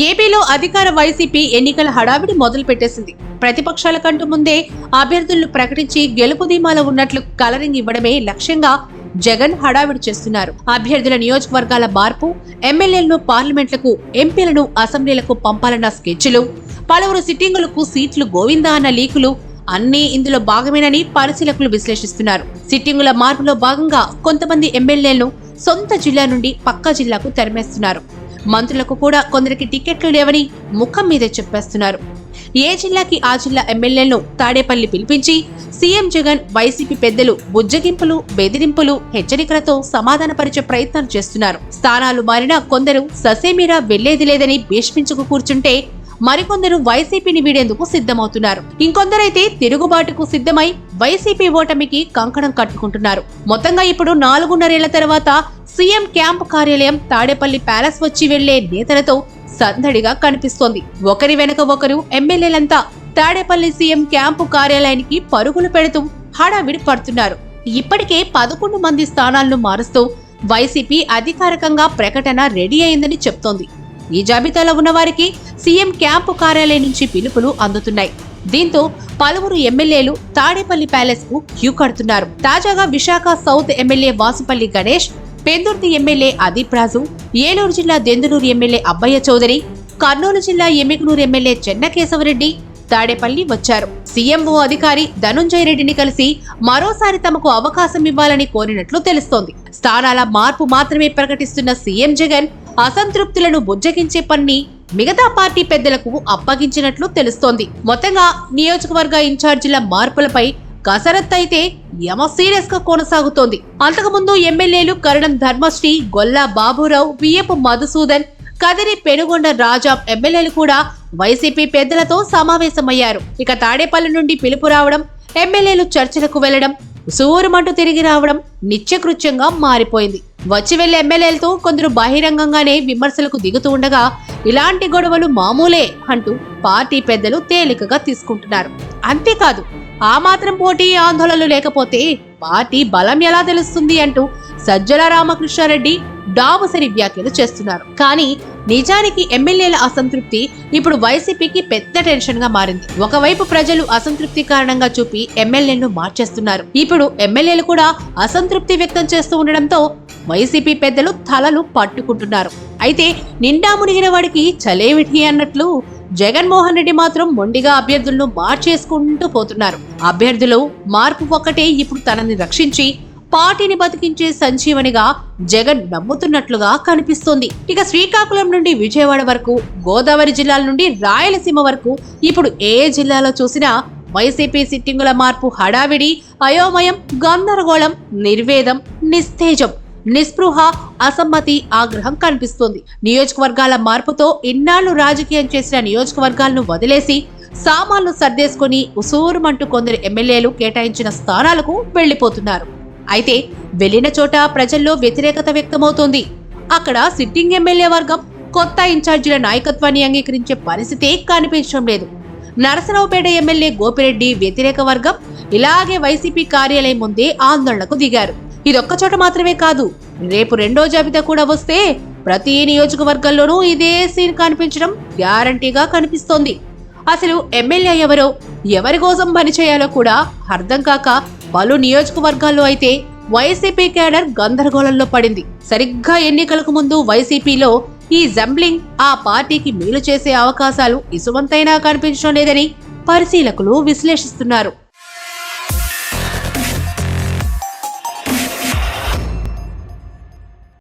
ఏపీలో అధికార వైసీపీ ఎన్నికల హడావిడి మొదలు పెట్టేసింది. ప్రతిపక్షాల కంటూ ముందే అభ్యర్థులను ప్రకటించి గెలుపు ధీమాలో ఉన్నట్లు కలరింగ్ ఇవ్వడమే లక్ష్యంగా జగన్ హడావిడి చేస్తున్నారు. అభ్యర్థుల నియోజకవర్గాల మార్పు, ఎమ్మెల్యేలను పార్లమెంట్లకు, ఎంపీలను అసెంబ్లీలకు పంపాలన్న స్కెచ్లు, పలువురు సిట్టింగులకు సీట్లు గోవిందా అన్న లీకులు అన్నీ ఇందులో భాగమేనని పరిశీలకులు విశ్లేషిస్తున్నారు. సిట్టింగుల మార్పులో భాగంగా కొంతమంది ఎమ్మెల్యేలను సొంత జిల్లా నుండి పక్క జిల్లాకు తరిమేస్తున్నారు. మంత్రులకు కూడా కొందరికి టికెట్లు లేవని ముఖం మీదే చెప్పేస్తున్నారు. ఏ జిల్లాకి ఆ జిల్లా ఎమ్మెల్యేలను తాడేపల్లి పిలిపించి సీఎం జగన్, వైసీపీ పెద్దలు బుజ్జగింపులు, బెదిరింపులు, హెచ్చరికలతో సమాధానపరిచే ప్రయత్నాలు చేస్తున్నారు. స్థానాలు మారినా కొందరు ససేమీరా వెళ్లేది లేదని భీష్మించుకు కూర్చుంటే మరికొందరు వైసీపీని వీడేందుకు సిద్ధమవుతున్నారు. ఇంకొందరైతే తిరుగుబాటుకు సిద్ధమై వైసీపీ ఓటమికి కంకణం కట్టుకుంటున్నారు. మొత్తంగా ఇప్పుడు 4.5 ఏళ్ల తర్వాత సీఎం క్యాంపు కార్యాలయం తాడేపల్లి ప్యాలెస్ వచ్చి వెళ్లే నేతలతో సందడిగా కనిపిస్తోంది. ఒకరి వెనక ఒకరు ఎమ్మెల్యేలంతా తాడేపల్లి సీఎం క్యాంపు కార్యాలయానికి పరుగులు పెడుతూ హడావిడి పడుతున్నారు. ఇప్పటికే 11 మంది స్థానాలను మారుస్తూ వైసీపీ అధికారికంగా ప్రకటన రెడీ అయిందని చెప్తోంది. ఈ జాబితాలో ఉన్న వారికి సీఎం క్యాంపు కార్యాలయం నుంచి పిలుపులు అందుతున్నాయి. దీంతో పలువురు ఎమ్మెల్యేలు తాడేపల్లి ప్యాలెస్ కు క్యూ కడుతున్నారు. తాజాగా Visakha south MLA Vasupalli Ganesh, Pendurthi MLA Adeep Raju, Eluru జిల్లా దెందులూరు ఎమ్మెల్యే అబ్బయ్య చౌదరి, కర్నూలు జిల్లా ఎమ్మిగనూరు ఎమ్మెల్యే చెన్నకేశవరెడ్డి తాడేపల్లి వచ్చారు. సీఎంఓ అధికారి ధనుంజయ రెడ్డిని కలిసి మరోసారి తమకు అవకాశం ఇవ్వాలని కోరినట్లు తెలుస్తోంది. స్థానాల మార్పు మాత్రమే ప్రకటిస్తున్న సీఎం జగన్ అసంతృప్తులను బుజ్జగించే పని మిగతా పార్టీ పెద్దలకు అప్పగించినట్లు తెలుస్తోంది. మొత్తంగా నియోజకవర్గ ఇన్ఛార్జీల మార్పులపై కసరత్తు అయితే యమ సీరియస్ గా కొనసాగుతోంది. అంతకుముందు ఎమ్మెల్యేలు కరణం ధర్మశ్రీ, గొల్లా బాబురావు, వియ్యపు మధుసూదన్, కదిరి పెనుగొండ రాజా ఎమ్మెల్యేలు కూడా వైసీపీ పెద్దలతో సమావేశమయ్యారు. ఇక తాడేపల్లి నుండి పిలుపు రావడం, ఎమ్మెల్యేలు చర్చలకు వెళ్లడం, సూరుమంటూ తిరిగి రావడం నిత్యకృత్యంగా మారిపోయింది. వచ్చి వెళ్లే ఎమ్మెల్యేలతో కొందరు బహిరంగంగానే విమర్శలకు దిగుతూ ఉండగా ఇలాంటి గొడవలు మామూలే అంటూ పార్టీ పెద్దలు తేలికగా తీసుకుంటున్నారు. అంతేకాదు, ఆ మాత్రం పోటీ ఆందోళనలు లేకపోతే పార్టీ బలం ఎలా తెలుస్తుంది అంటూ సజ్జల రామకృష్ణారెడ్డి డాబుసరి వ్యాఖ్యలు చేస్తున్నారు. కానీ నిజానికి ఎమ్మెల్యేల అసంతృప్తి ఇప్పుడు వైసీపీకి పెద్ద టెన్షన్ గా మారింది. ఒకవైపు ప్రజలు అసంతృప్తి కారణంగా చూపి ఎమ్మెల్యేలను మార్చేస్తున్నారు. ఇప్పుడు ఎమ్మెల్యేలు కూడా అసంతృప్తి వ్యక్తం చేస్తూ ఉండడంతో వైసీపీ పెద్దలు తలలు పట్టుకుంటున్నారు. అయితే నిండా మునిగిన వాడికి చలేమిటి అన్నట్లు జగన్మోహన్ రెడ్డి మాత్రం మొండిగా అభ్యర్థులను మార్చేసుకుంటూ పోతున్నారు. అభ్యర్థులు మార్పు ఒక్కటే ఇప్పుడు తనని రక్షించి పార్టీని బతికించే సంజీవనిగా జగన్ నమ్ముతున్నట్లుగా కనిపిస్తోంది. ఇక శ్రీకాకుళం నుండి విజయవాడ వరకు, గోదావరి జిల్లాల నుండి రాయలసీమ వరకు ఇప్పుడు ఏ జిల్లాలో చూసినా వైసీపీ సిట్టింగుల మార్పు హడావిడి, అయోమయం, గందరగోళం, నిర్వేదం, నిస్తేజం, నిస్పృహ, అసమ్మతి, ఆగ్రహం కనిపిస్తోంది. నియోజకవర్గాల మార్పుతో ఇన్నాళ్లు రాజకీయం చేసిన నియోజకవర్గాలను వదిలేసి సామాన్లు సర్దేసుకుని ఉసూరుమంటూ కొందరు ఎమ్మెల్యేలు కేటాయించిన స్థానాలకు వెళ్లిపోతున్నారు. అయితే వెళ్లిన చోట ప్రజల్లో వ్యతిరేకత వ్యక్తమవుతోంది. అక్కడ సిట్టింగ్ ఎమ్మెల్యే వర్గం కొత్త ఇన్ఛార్జీల నాయకత్వాన్ని అంగీకరించే పరిస్థితే కనిపించడం లేదు. నరసరావుపేట ఎమ్మెల్యే గోపిరెడ్డి వ్యతిరేక వర్గం ఇలాగే వైసీపీ కార్యాలయం ముందే ఆందోళనకు దిగారు. ఇదొక్క చోట మాత్రమే కాదు, రేపు రెండో జాబితా కూడా వస్తే ప్రతి నియోజకవర్గంలోనూ ఇదే సీన్ కనిపించడం గ్యారంటీగా కనిపిస్తోంది. అసలు ఎమ్మెల్యే ఎవరో, ఎవరి కోసం పనిచేయాలో కూడా అర్థం కాక పలు నియోజకవర్గాల్లో అయితే వైసీపీ క్యాడర్ గందరగోళంలో పడింది. సరిగ్గా ఎన్నికలకు ముందు వైసీపీలో ఈ జంబ్లింగ్ ఆ పార్టీకి మేలు చేసే అవకాశాలు ఇసువంతైనా కనిపించడం లేదని పరిశీలకులు విశ్లేషిస్తున్నారు.